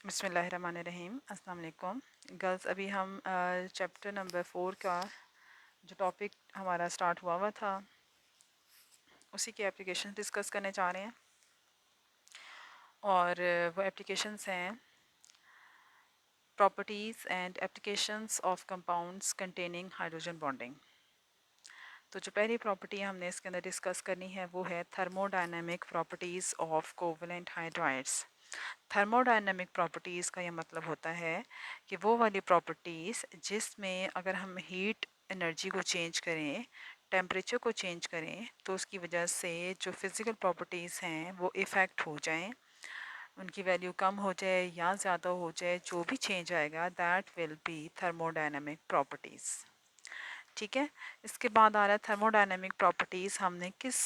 बिस्मिल्लाहिर्रहमानिर्रहीम। अस्सलाम वालेकुम गर्ल्स। अभी हम चैप्टर नंबर 4 का जो टॉपिक हमारा स्टार्ट हुआ था उसी की एप्लीकेशन डिस्कस करने जा रहे हैं और वो एप्लीकेशंस हैं properties and applications of compounds containing hydrogen bonding. तो जो पहली प्रॉपर्टी हमने इसके अंदर डिस्कस करनी है वो है thermodynamic properties of covalent hydrides. Thermodynamic properties का ये मतलब होता है कि वो वाली प्रॉपर्टीज़ जिसमें अगर हम हीट एनर्जी को चेंज करें, टेम्परेचर को चेंज करें, तो उसकी वजह से जो फिज़िकल प्रॉपर्टीज़ हैं वो इफ़ेक्ट हो जाएं, उनकी वैल्यू कम हो जाए या ज़्यादा हो जाए, जो भी चेंज आएगा that will be thermodynamic properties. ठीक है। इसके बाद आ रहा है थर्मोडायनेमिक प्रॉपर्टीज़ हमने किस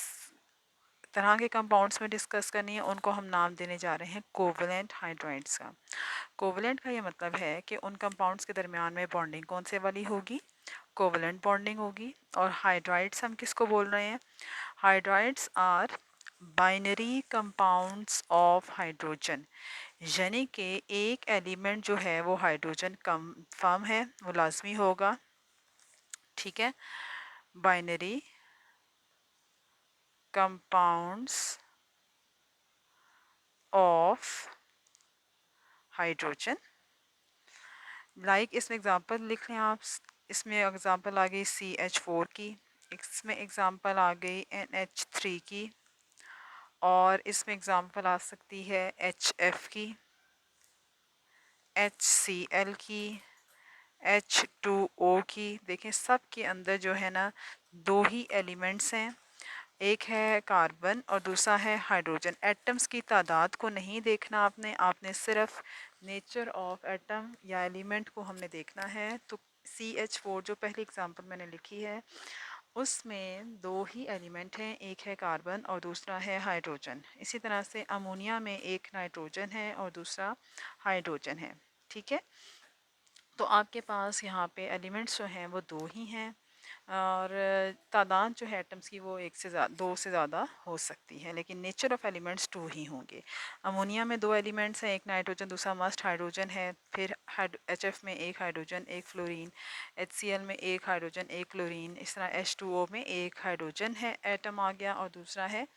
तरह के कंपाउंड्स में डिस्कस करनी है, उनको हम नाम देने जा रहे हैं कोवलेंट हाइड्राइड्स का। कोवलेंट का ये मतलब है कि उन कंपाउंड्स के दरमियान में बॉन्डिंग कौन से वाली होगी, कोवलेंट बॉन्डिंग होगी। और हाइड्राइड्स हम किसको बोल रहे हैं, hydrides are binary compounds of hydrogen, यानी कि एक एलिमेंट जो है वो हाइड्रोजन कंफर्म है, वो लाजमी होगा। ठीक है। Binary compounds of hydrogen. Like इसमें एग्जांपल लिख लें आप। इसमें एग्जांपल आ गई CH4 की, इसमें एग्जांपल आ गई NH3 की, और इसमें एग्जांपल आ सकती है HF की, HCl की, H2O की। देखें सब के अंदर जो है ना दो ही एलिमेंट्स हैं, एक है कार्बन और दूसरा है हाइड्रोजन। एटम्स की तादाद को नहीं देखना आपने, आपने सिर्फ नेचर ऑफ एटम या एलिमेंट को हमने देखना है। तो CH4 जो पहली एग्जांपल मैंने लिखी है उसमें दो ही एलिमेंट हैं, एक है कार्बन और दूसरा है हाइड्रोजन। इसी तरह से अमोनिया में एक नाइट्रोजन है और दूसरा हाइड्रोजन है। ठीक है। तो आपके पास यहाँ पे एलिमेंट्स जो हैं वो दो ही हैं और तादाद जो है एटम्स की वो एक से दो से ज़्यादा हो सकती है, लेकिन नेचर ऑफ एलिमेंट्स टू ही होंगे। अमोनिया में दो एलिमेंट्स हैं, एक नाइट्रोजन दूसरा मस्ट हाइड्रोजन है। फिर HF में एक हाइड्रोजन एक फ्लोरीन, HCl में एक हाइड्रोजन एक क्लोरीन। इस तरह H2O में एक हाइड्रोजन है एटम आ गया और दूसरा है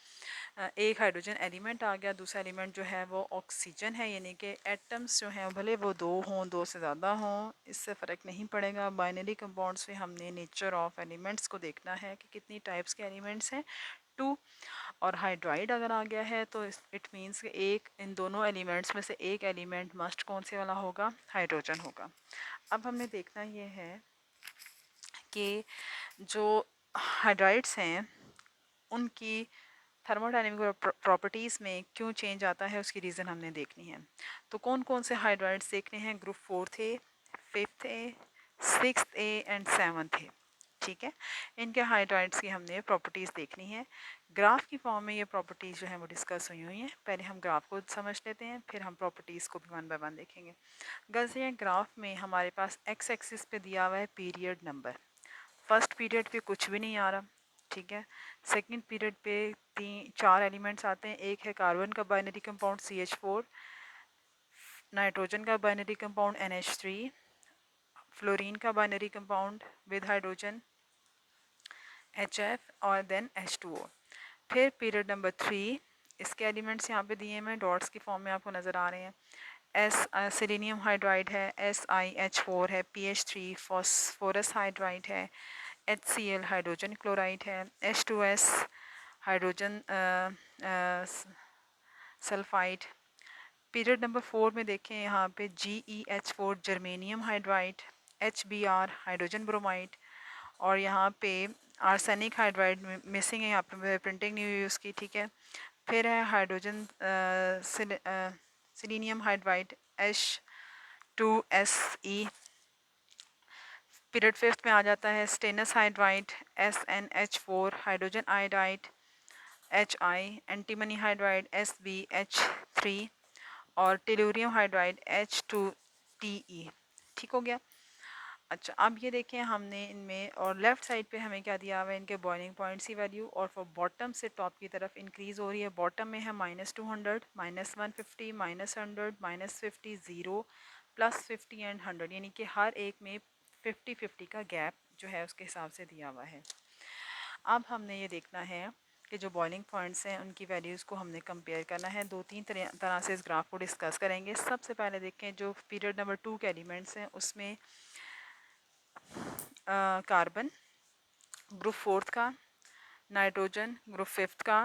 एक हाइड्रोजन एलिमेंट आ गया। दूसरा एलिमेंट जो है वो ऑक्सीजन है, यानी कि एटम्स जो हैं भले वो दो हों दो से ज़्यादा हों, इससे फ़र्क नहीं पड़ेगा। बाइनरी कंपाउंड्स में हमने नेचर ऑफ एलिमेंट्स को देखना है कि कितनी टाइप्स के एलिमेंट्स हैं, टू। और हाइड्राइड अगर आ गया है तो इट मीन्स कि एक इन दोनों एलिमेंट्स में से एक एलिमेंट मस्ट कौन से वाला होगा, हाइड्रोजन होगा। अब हमने देखना ये है कि जो हाइड्राइड्स हैं उनकी थर्मोडायनेमिक प्रॉपर्टीज़ में क्यों चेंज आता है, उसकी रीज़न हमने देखनी है। तो कौन कौन से हाइड्राइड्स देखने हैं, group 4 A, 5th A, 6th A and 7th ए। ठीक है। इनके हाइड्राइड्स की हमने प्रॉपर्टीज़ देखनी है। ग्राफ की फॉर्म में ये प्रॉपर्टीज़ जो है वो डिस्कस हुई हैं। पहले हम ग्राफ को समझ लेते हैं, फिर हम प्रॉपर्टीज़ को भी वन बाय वन देखेंगे। गैसे ग्राफ में हमारे पास एक्स एक्सिस पे दिया हुआ है पीरियड नंबर। फर्स्ट पीरियड पे कुछ भी नहीं आ रहा। ठीक है। सेकंड पीरियड पे चार एलिमेंट्स आते हैं, एक है कार्बन का बाइनरी कंपाउंड CH4, नाइट्रोजन का बाइनरी कंपाउंड NH3, फ्लोरीन का binary compound with hydrogen HF और देन H2O। फिर पीरियड नंबर 3, इसके एलिमेंट्स यहाँ पे दिए हैं, डॉट्स की फॉर्म में आपको नज़र आ रहे हैं। सेलेनियम हाइड्राइड है, SiH4 है, PH3 फॉस्फोरस हाइड्राइड है, HCl हाइड्रोजन क्लोराइड है, H2S hydrogen sulphide. Period number 4 में देखें यहाँ पे GeH4 germanium hydride, HBr hydrogen bromide, और यहाँ पे आर्सेनिक हाइड्राइड मिसिंग है, यहाँ पे प्रिंटिंग नहीं हुई उसकी। ठीक है। फिर है hydrogen selenium hydride H2Se। Period 5th में आ जाता है stannous hydride SnH4 hydrogen iodide HI, antimony hydride SbH3 और टेलुरियम हाइड्राइड H2Te। ठीक हो गया। अच्छा, अब ये देखें हमने इनमें और लेफ़्ट साइड पे हमें क्या दिया हुआ है, इनके बॉइलिंग पॉइंट्स की वैल्यू, और फॉर बॉटम से टॉप की तरफ इंक्रीज़ हो रही है। बॉटम में है -200, -150, -100, -50, 0, +50 एंड 100, यानी कि हर एक में 50-50 का गैप जो है उसके हिसाब से दिया हुआ है। अब हमने ये देखना है कि जो बॉइलिंग पॉइंट्स हैं उनकी वैल्यूज़ को हमने कंपेयर करना है। 2-3 तरह से इस ग्राफ को डिस्कस करेंगे। सबसे पहले देखें जो पीरियड नंबर 2 के एलिमेंट्स हैं उसमें कार्बन ग्रुप 4 का, नाइट्रोजन ग्रुप 5 का,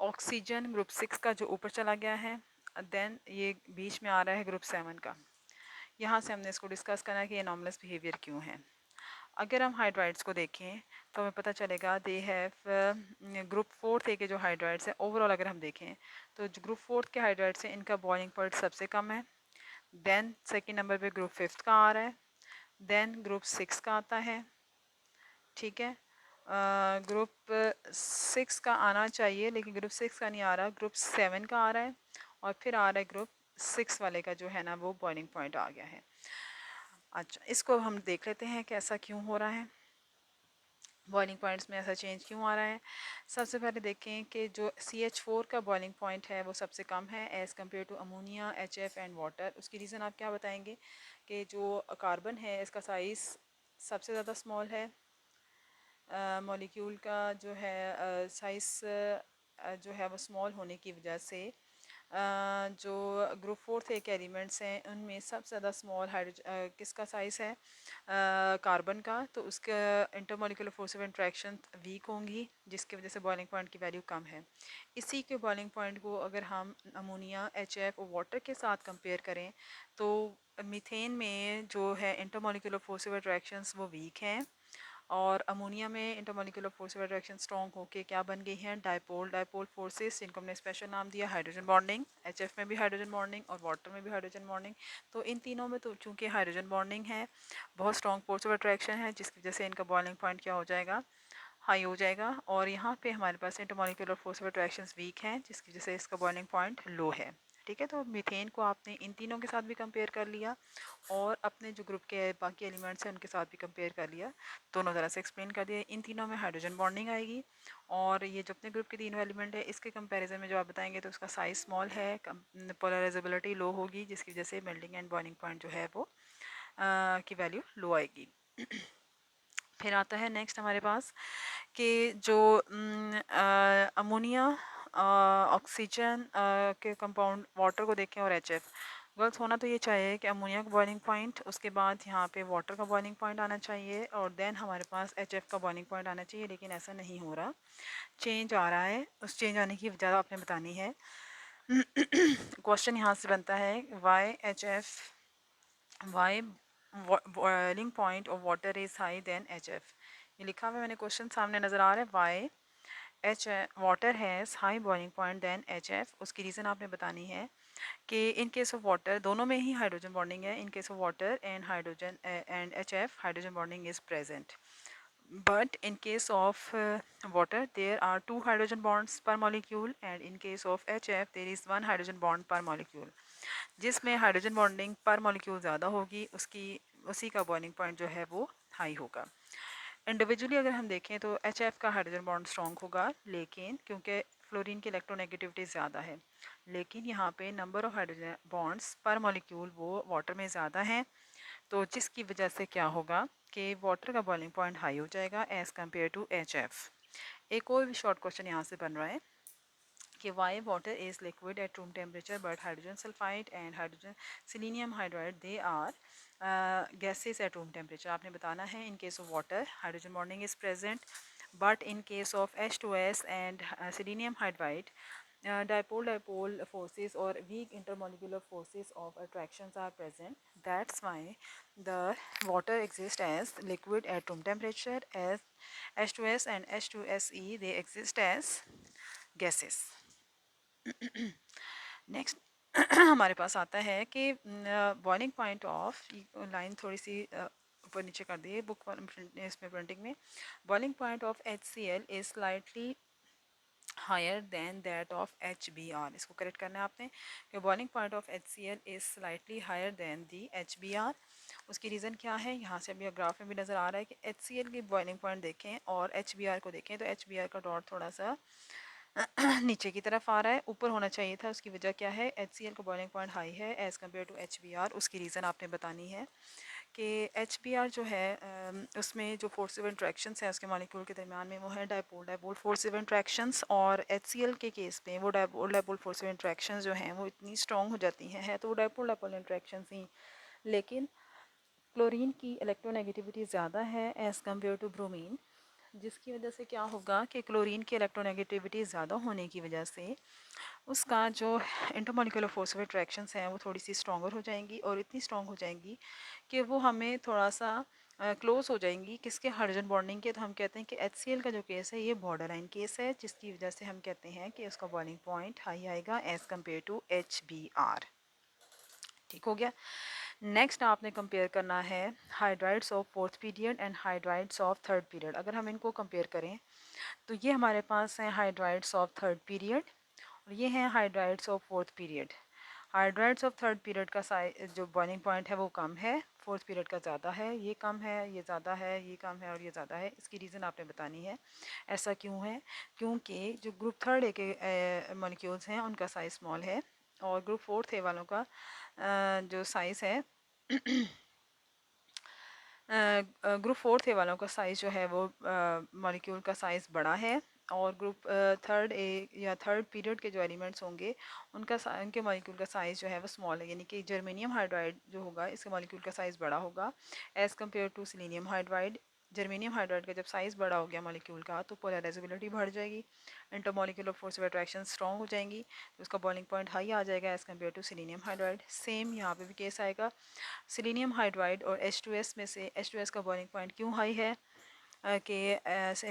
ऑक्सीजन ग्रुप 6 का जो ऊपर चला गया है, देन ये बीच में आ रहा है ग्रुप 7 का। यहाँ से हमने इसको डिस्कस करना है कि एनॉमलस बिहेवियर क्यों है। अगर हम हाइड्राइड्स को देखें तो हमें पता चलेगा दे हैव ग्रुप 4 के जो हाइड्राइड्स हैं ओवरऑल अगर हम देखें तो जो ग्रुप 4 के हाइड्राइड्स हैं इनका बॉइलिंग पॉइंट सबसे कम है। देन सेकेंड नंबर पे ग्रुप 5 का आ रहा है, देन ग्रुप 6 का आता है, ठीक है। ग्रुप 6 का आना चाहिए लेकिन ग्रुप 6 का नहीं आ रहा, ग्रुप 7 का आ रहा है, और फिर आ रहा है ग्रुप 6 वाले का जो है ना वो बॉइलिंग पॉइंट आ गया है। अच्छा, इसको हम देख लेते हैं कि ऐसा क्यों हो रहा है, बॉइलिंग पॉइंट्स में ऐसा चेंज क्यों आ रहा है। सबसे पहले देखें कि जो CH4 का बॉइलिंग पॉइंट है वो सबसे कम है as compare to ammonia, HF and water. उसकी रीज़न आप क्या बताएंगे कि जो कार्बन है इसका साइज़ सबसे ज़्यादा स्मॉल है, मॉलिक्यूल का जो है साइज़ जो है वो स्मॉल होने की वजह से जो ग्रुप 4 के एलिमेंट्स हैं उनमें सबसे ज़्यादा स्मॉल हाइड्रोजन किसका साइज़ है, कार्बन का, तो उसका intermolecular force of interaction weak होंगी जिसकी वजह से बॉइलिंग पॉइंट की वैल्यू कम है। इसी के बॉइलिंग पॉइंट को अगर हम अमोनिया, HF और वाटर के साथ कंपेयर करें तो मीथेन में जो है इंटरमोलिकुलर फोर्स ऑफ इंट्रैक्शंस वो वीक हैं, और अमोनिया में intermolecular force of attraction strong होके क्या बन गई हैं, डायपोल डायपोल फोर्सेस, जिनको हमने स्पेशल नाम दिया हाइड्रोजन बॉन्डिंग। HF में भी हाइड्रोजन बॉन्डिंग और वाटर में भी हाइड्रोजन बॉन्डिंग। तो इन तीनों में तो चूंकि हाइड्रोजन बॉन्डिंग है, बहुत स्ट्रॉन्ग फोर्स ऑफ अट्रैक्शन है जिसकी वजह से इनका बॉइलिंग पॉइंट क्या हो जाएगा, हाई हो जाएगा। और यहाँ पे हमारे पास intermolecular force of attraction weak हैं जिसकी वजह से इसका बॉइलिंग पॉइंट लो है। ठीक है, तो मीथेन को आपने इन तीनों के साथ भी कंपेयर कर लिया और अपने जो ग्रुप के बाकी एलिमेंट्स हैं उनके साथ भी कंपेयर कर लिया, दोनों तरह से एक्सप्लेन कर दिया। इन तीनों में हाइड्रोजन बॉन्डिंग आएगी, और ये जो अपने ग्रुप के तीनों एलिमेंट है इसके कंपैरिजन में जो आप बताएंगे तो उसका साइज स्मॉल है, पोलराइजेबिलिटी लो होगी जिसकी वजह से मेल्टिंग एंड बॉइलिंग पॉइंट जो है वो की वैल्यू लो आएगी। फिर आता है नेक्स्ट हमारे पास कि जो अमोनिया, ऑक्सीजन के कंपाउंड वाटर को देखें और HF, गर्ल्स होना तो ये चाहिए कि अमोनिया का बॉइलिंग पॉइंट, उसके बाद यहाँ पे वाटर का बॉइलिंग पॉइंट आना चाहिए और देन हमारे पास HF का बॉइलिंग पॉइंट आना चाहिए, लेकिन ऐसा नहीं हो रहा, चेंज आ रहा है। उस चेंज आने की वजह आपने बतानी है। क्वेश्चन यहाँ से बनता है why boiling point of water is high than HF। ये लिखा हुआ है, मैंने क्वेश्चन सामने नज़र आ रहा है, why water has high boiling point than HF। उसकी रीज़न आपने बतानी है कि इन केस ऑफ वाटर दोनों में ही हाइड्रोजन बॉन्डिंग है, in case of water and hydrogen and HF hydrogen bonding is present, but in case of water there are two hydrogen bonds per molecule and in case of HF there is one hydrogen bond per molecule। जिसमें hydrogen bonding पर molecule ज़्यादा होगी उसकी उसी का boiling point जो है वो हाई होगा। इंडिविजुअली अगर हम देखें तो HF का हाइड्रोजन बॉन्ड स्ट्रॉन्ग होगा, लेकिन क्योंकि फ्लोरीन की इलेक्ट्रोनेगेटिविटी ज़्यादा है, लेकिन यहाँ पे नंबर ऑफ़ हाइड्रोजन बॉन्ड्स पर मॉलिक्यूल वो वाटर में ज़्यादा हैं, तो जिसकी वजह से क्या होगा कि वाटर का बॉइलिंग पॉइंट हाई हो जाएगा एज़ कम्पेयर टू HF। एक और भी शॉर्ट क्वेश्चन यहाँ से बन रहा है कि why water is liquid at room temperature but hydrogen sulfide and hydrogen selenium hydride they are gases at room temperature। आपने बताना है in case of water hydrogen bonding is present but in case of H2S and selenium hydride dipole forces or weak intermolecular forces of attractions are present, that's why the water exists as liquid at room temperature, as H2S and H2SE they exist as gases। Next हमारे पास आता है कि boiling point of, line थोड़ी सी ऊपर नीचे कर दी है book इसमें प्रिंटिंग में, boiling point of HCl is slightly higher than that of HBr। इसको करेक्ट करना है आपने कि boiling point of HCl is slightly higher than the HBr। उसकी रीज़न क्या है, यहाँ से अभी ग्राफ में भी नज़र आ रहा है कि HCl की बॉइलिंग पॉइंट देखें और HBr को देखें तो HBr का डॉट थोड़ा सा नीचे की तरफ आ रहा है, ऊपर होना चाहिए था। उसकी वजह क्या है, HCl का बॉइलिंग पॉइंट हाई है एज़ कम्पेयर टू HBr। उसकी रीज़न आपने बतानी है कि HBr जो है उसमें जो फोर्सिव इंट्रैक्शंस है उसके मॉलिक्यूल के दरमियान में वो है डायपोल डायपोल फोर्सिव इंट्रैक्शंस, और HCl के केस में वो डायपोल डायपोल फोर्सिव इंट्रैक्शंस जो हैं वो इतनी स्ट्रॉन्ग हो जाती हैं, है तो वो डायपोल डायपोल इंट्रैक्शंस ही, लेकिन क्लोरीन की इलेक्ट्रोनेगेटिविटी ज़्यादा है एज़ कम्पेयर टू ब्रोमीन, जिसकी वजह से क्या होगा कि क्लोरीन की इलेक्ट्रोनेगेटिविटी ज़्यादा होने की वजह से उसका जो इंटरमॉलिक्यूलर फोर्स ऑफ अट्रैक्शंस हैं वो थोड़ी सी स्ट्रॉन्गर हो जाएंगी, और इतनी स्ट्रॉन्ग हो जाएंगी कि वो हमें थोड़ा सा क्लोज हो जाएंगी किसके, हाइड्रोजन बॉन्डिंग के। तो हम कहते हैं कि HCl का जो केस है ये बॉर्डर लाइन केस है, जिसकी वजह से हम कहते हैं कि उसका बॉइलिंग पॉइंट हाई आएगा एज़ कम्पेयर टू HBr। ठीक हो गया। नेक्स्ट आपने कंपेयर करना है hydrides of fourth period and hydrides of third period. अगर हम इनको कंपेयर करें तो ये हमारे पास हैं हाइड्राइड्स ऑफ थर्ड पीरियड और ये हैं hydrides of fourth period. Hydrides of third period का साइज जो बॉइलिंग पॉइंट है वो कम है, फोर्थ पीरियड का ज़्यादा है। ये कम है, ये ज़्यादा है, ये कम है और ये ज़्यादा है। इसकी रीज़न आपने बतानी है ऐसा क्यों है, क्योंकि जो ग्रुप थर्ड ए के मॉलिक्यूल्स हैं उनका साइज़ स्मॉल है, और ग्रुप फोर्थ ए वालों का जो साइज़ है ग्रुप फोर्थ ए वालों का साइज़ जो है वो मॉलिक्यूल का साइज़ बड़ा है, और ग्रुप थर्ड ए या थर्ड पीरियड के जो एलिमेंट्स होंगे उनके मॉलिक्यूल का साइज़ जो है वो स्मॉल है, यानी कि जर्मेनियम हाइड्राइड जो होगा इसके मॉलिक्यूल का साइज़ बड़ा होगा as compare to selenium hydride. Germanium hydride का जब साइज़ बड़ा हो गया मॉलिक्यूल का तो पोलराइजेबिलिटी बढ़ जाएगी, intermolecular force of attraction strong हो जाएंगी, तो उसका बॉइलिंग पॉइंट हाई आ जाएगा as compare to selenium hydride. Same यहाँ पे भी केस आएगा, सिलीनियम हाइड्राइड और H2S में से H2S का बॉइलिंग पॉइंट क्यों हाई है कि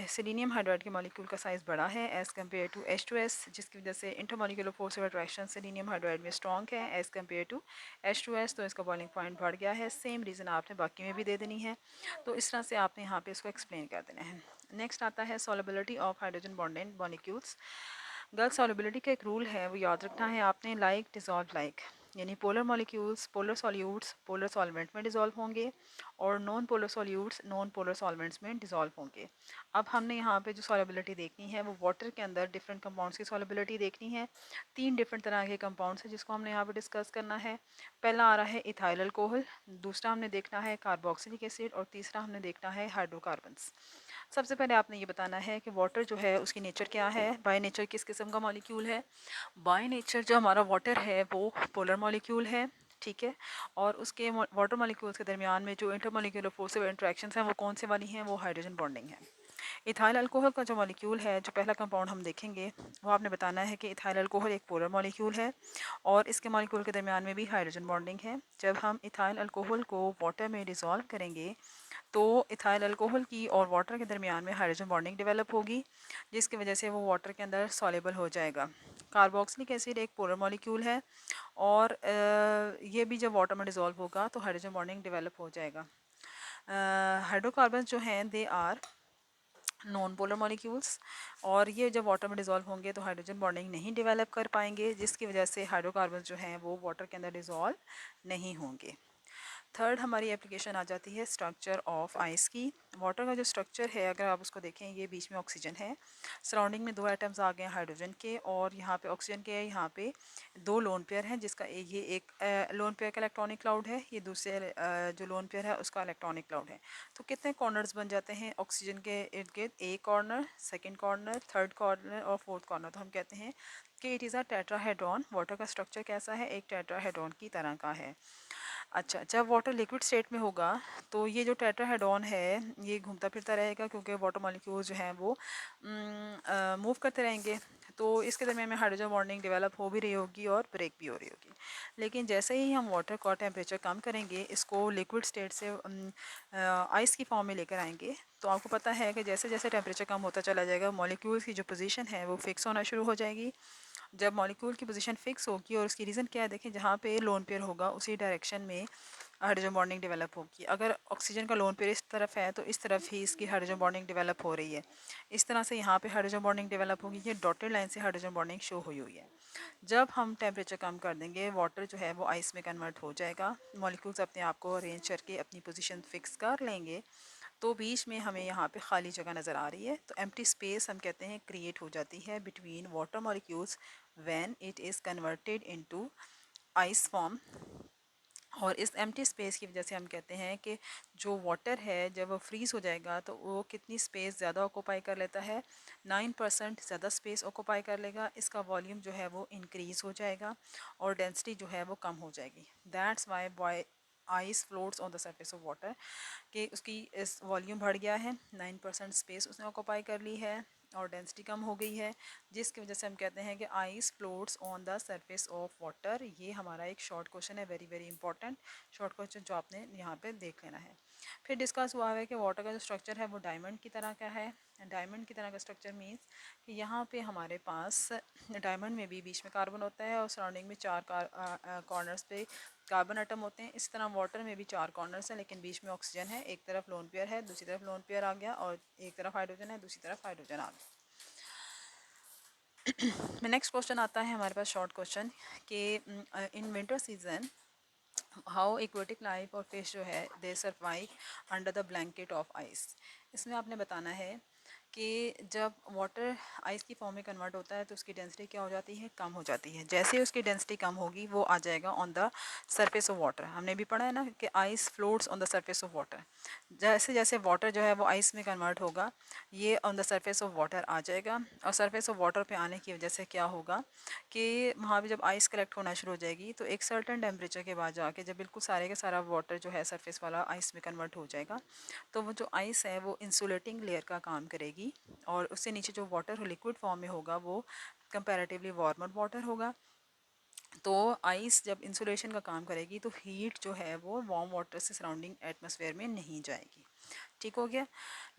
सिलीनियम हाइड्राइड के मॉलिक्यूल का साइज़ बड़ा है एज़ कम्पेयर टू H2S, जिसकी वजह से intermolecular force of attraction selenium hydride में स्ट्रॉन्ग है एज़ कम्पेयर टू H2S, तो इसका बॉइलिंग पॉइंट बढ़ गया है। सेम रीज़न आपने बाकी में भी दे देनी है, तो इस तरह से आपने यहाँ पे इसको एक्सप्लेन कर देना है। नेक्स्ट आता है solubility of hydrogen bonded molecules. Girls solubility का एक रूल है वो याद रखना है आपने, लाइक डिजॉल्व लाइक, यानी polar molecules polar solutes polar solvent में डिजॉल्व होंगे और non polar solutes non polar solvents में डिजॉल्व होंगे। अब हमने यहाँ पे जो सॉलिबिलिटी देखनी है वो वाटर के अंदर डिफरेंट कंपाउंड्स की सॉलिबिलिटी देखनी है। 3 डिफरेंट तरह के कंपाउंड्स हैं जिसको हमने यहाँ पे डिस्कस करना है। पहला आ रहा है इथाइल अल्कोहल, दूसरा हमने देखना है कार्बोक्सिलिक एसिड, और तीसरा हमने देखना है हाइड्रोकार्बन्स। सबसे पहले आपने ये बताना है कि वाटर जो है उसकी नेचर क्या है, बाय नेचर किस किस्म का मॉलिक्यूल है। बाय नेचर जो हमारा वाटर है वो पोलर मॉलिक्यूल है, ठीक है, और उसके वाटर मॉलिक्यूल्स के दरमियान में जो इंटरमॉलिक्यूलर फोर्स ऑफ इंट्रैक्शंस हैं वो कौन से वाली हैं, वो हाइड्रोजन बॉन्डिंग है। इथाइल अल्कोहल का जो मॉलिक्यूल है, जो पहला कंपाउंड हम देखेंगे वो आपने बताना है कि इथाइल अल्कोहल एक पोलर मॉलिक्यूल है और इसके मॉलिक्यूल के दरमियान में भी हाइड्रोजन बॉन्डिंग है। जब हम इथाइल अल्कोहल को वाटर में डिज़ोल्व करेंगे तो इथाइल अल्कोहल की और वाटर के दरमियान में हाइड्रोजन बॉन्डिंग डेवलप होगी, जिसकी वजह से वो वाटर के अंदर सॉलेबल हो जाएगा। कार्बोक्सिलिक एसिड एक पोलर मॉलिक्यूल है और ये भी जब वाटर में डिज़ोल्व होगा तो हाइड्रोजन बॉन्डिंग डेवलप हो जाएगा। हाइड्रोकार्बन जो हैं they are non polar molecules, और ये जब वाटर में डिज़ोल्व होंगे तो हाइड्रोजन बॉन्डिंग नहीं डेवलप कर पाएंगे, जिसकी वजह से हाइड्रोकार्बन जो हैं वो वाटर के अंदर डिज़ोल्व नहीं होंगे। थर्ड हमारी एप्लीकेशन आ जाती है स्ट्रक्चर ऑफ आइस की। वाटर का जो स्ट्रक्चर है अगर आप उसको देखें, ये बीच में ऑक्सीजन है, सराउंडिंग में 2 एटम्स आ गए हैं हाइड्रोजन के, और यहाँ पे ऑक्सीजन के यहाँ पे 2 लोन पेयर हैं, जिसका ये एक लोन पेयर का इलेक्ट्रॉनिक क्लाउड है, ये दूसरे जो लोन पेयर है उसका इलेक्ट्रॉनिक क्लाउड है। तो कितने कॉर्नर्स बन जाते हैं ऑक्सीजन के इर्द गिर्द, एक corner, second corner, third corner और फोर्थ कॉर्नर। तो हम कहते हैं कि it is a tetrahedron. Water का स्ट्रक्चर कैसा है, एक टेट्राहेड्रॉन की तरह का है। अच्छा, जब वाटर लिक्विड स्टेट में होगा तो ये जो टेट्राहेड्रॉन है ये घूमता फिरता रहेगा, क्योंकि वाटर मॉलिक्यूल्स जो हैं वो मूव करते रहेंगे, तो इसके दरमियान में हाइड्रोजन बॉन्डिंग डेवलप हो भी रही होगी और ब्रेक भी हो रही होगी। लेकिन जैसे ही हम वाटर का टेम्परेचर कम करेंगे, इसको लिक्विड स्टेट से आइस की फॉर्म में लेकर आएंगे, तो आपको पता है कि जैसे जैसे टेम्परेचर कम होता चला जाएगा मॉलिक्यूल्स की जो पोजीशन है वो फिक्स होना शुरू हो जाएगी, जब मॉलिक्यूल की पोजीशन फिक्स होगी, और उसकी रीज़न क्या है, देखें जहाँ पे लोन पेयर होगा उसी डायरेक्शन में हाइड्रोजन बॉन्डिंग डेवलप होगी। अगर ऑक्सीजन का लोन पेयर इस तरफ है तो इस तरफ ही इसकी हाइड्रोजन बॉन्डिंग डेवलप हो रही है। इस तरह से यहाँ पे हाइड्रोजन बॉन्डिंग डेवलप होगी। ये डॉटेड लाइन से हाइड्रोजन बॉन्डिंग शो हुई हुई है। जब हम टेम्परेचर कम कर देंगे, वाटर जो है वो आइस में कन्वर्ट हो जाएगा। मॉलिक्यूल्स अपने आप को अरेंज करके अपनी पोजीशन फिक्स कर लेंगे। तो बीच में हमें यहाँ पे खाली जगह नज़र आ रही है, तो एम्प्टी स्पेस हम कहते हैं क्रिएट हो जाती है between water molecules when it is converted into ice form. और इस एम्प्टी स्पेस की वजह से हम कहते हैं कि जो वाटर है जब वो फ्रीज़ हो जाएगा तो वो कितनी स्पेस ज़्यादा ऑक्यूपाई कर लेता है, 9% ज़्यादा स्पेस ऑक्यूपाई कर लेगा। इसका वॉल्यूम जो है वो इंक्रीज़ हो जाएगा और डेंसिटी जो है वो कम हो जाएगी। That's why ice floats on the surface of water, कि उसकी इस वॉल्यूम बढ़ गया है, 9% स्पेस उसने ऑक्यूपाई कर ली है और डेंसिटी कम हो गई है, जिसकी वजह से हम कहते हैं कि ice floats on the surface of water. ये हमारा एक शॉर्ट क्वेश्चन है, very very important short question जो आपने यहाँ पे देख लेना है। फिर डिस्कस हुआ है कि वाटर का जो स्ट्रक्चर है वो डायमंड की तरह का है। डायमंड की तरह का स्ट्रक्चर मीन्स कि यहाँ पे हमारे पास डायमंड में भी बीच में कार्बन होता है और सराउंडिंग में चार कॉर्नर्स पे कार्बन एटम होते हैं। इस तरह वाटर में भी चार कॉर्नर्स हैं लेकिन बीच में ऑक्सीजन है। एक तरफ लोन पेयर है, दूसरी तरफ लोन पेयर आ गया, और एक तरफ हाइड्रोजन है, दूसरी तरफ हाइड्रोजन आ गया। नेक्स्ट क्वेश्चन आता है हमारे पास शॉर्ट क्वेश्चन कि in winter season how aquatic life और फिश जो है दे survive under the blanket of ice. इसमें आपने बताना है कि जब वाटर आइस की फॉर्म में कन्वर्ट होता है तो उसकी डेंसिटी क्या हो जाती है, कम हो जाती है। जैसे ही उसकी डेंसिटी कम होगी वो आ जाएगा on the surface of water. हमने भी पढ़ा है ना कि ice floats on the surface of water. जैसे जैसे वाटर जो है वो आइस में कन्वर्ट होगा ये on the surface of water आ जाएगा। और सरफेस ऑफ वाटर पे आने की वजह से क्या होगा कि वहाँ पे जब आइस कलेक्ट होना शुरू हो जाएगी तो एक सर्टेन टेम्परेचर के बाद जाके जब बिल्कुल सारे का सारा वाटर जो है सरफेस वाला आइस में कन्वर्ट हो जाएगा, तो वो जो आइस है वो इंसुलेटिंग लेयर का काम करेगी और उससे नीचे जो वाटर लिक्विड फॉर्म में होगा वो कंपैरेटिवली वार्मर वाटर होगा। तो आइस जब इंसुलेशन का काम करेगी तो हीट जो है वो वार्म वाटर से सराउंडिंग एटमॉस्फेयर में नहीं जाएगी। ठीक हो गया।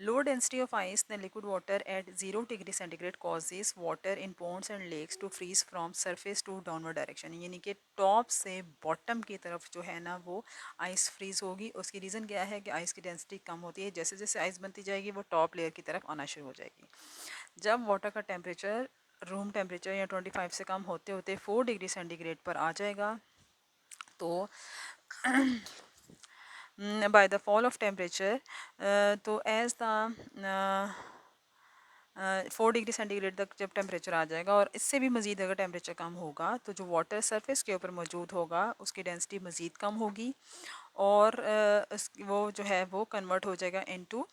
Low density of ice the liquid water at 0 degree centigrade causes water in ponds and lakes to freeze from surface to downward direction. यानी कि टॉप से बॉटम की तरफ जो है ना वो आइस फ्रीज होगी। उसकी रीज़न क्या है कि आइस की डेंसिटी कम होती है। जैसे जैसे आइस बनती जाएगी वो टॉप लेयर की तरफ आना शुरू हो जाएगी। जब वाटर का टेम्परेचर रूम टेम्परेचर या 25 से कम होते होते 4 डिग्री सेंटीग्रेड पर आ जाएगा तो by the fall of temperature, तो as the 4 डिग्री सेंटीग्रेड तक जब टेम्परेचर आ जाएगा और इससे भी मज़ीद अगर टेम्परेचर कम होगा तो जो वाटर सरफेस के ऊपर मौजूद होगा उसकी डेंसिटी मज़ीद कम होगी और वो जो है वो कन्वर्ट हो जाएगा इनटू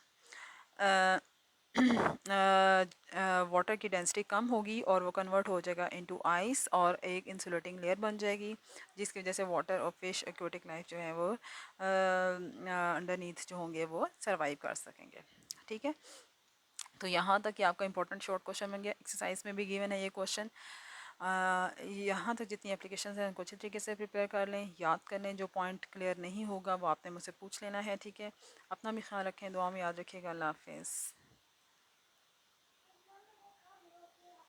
वाटर की डेंसिटी कम होगी और वो कन्वर्ट हो जाएगा इनटू आइस और एक इंसुलेटिंग लेयर बन जाएगी, जिसकी वजह से वाटर और फिश एक्वेटिक लाइफ जो है वो अंडरनीथ जो होंगे वो सर्वाइव कर सकेंगे। ठीक है, तो यहाँ तक कि आपका इंपॉर्टेंट शॉर्ट क्वेश्चन बन गया। एक्सरसाइज में भी गिवन है ये क्वेश्चन। यहाँ तक जितनी एप्लीकेशन हैं उनको अच्छी तरीके से प्रिपेयर कर लें, याद कर लें। जो पॉइंट क्लियर नहीं होगा वो आपने मुझसे पूछ लेना है। ठीक है, अपना भी ख्याल रखें, दुआ में याद रखिएगा। अल्लाह हाफिज़।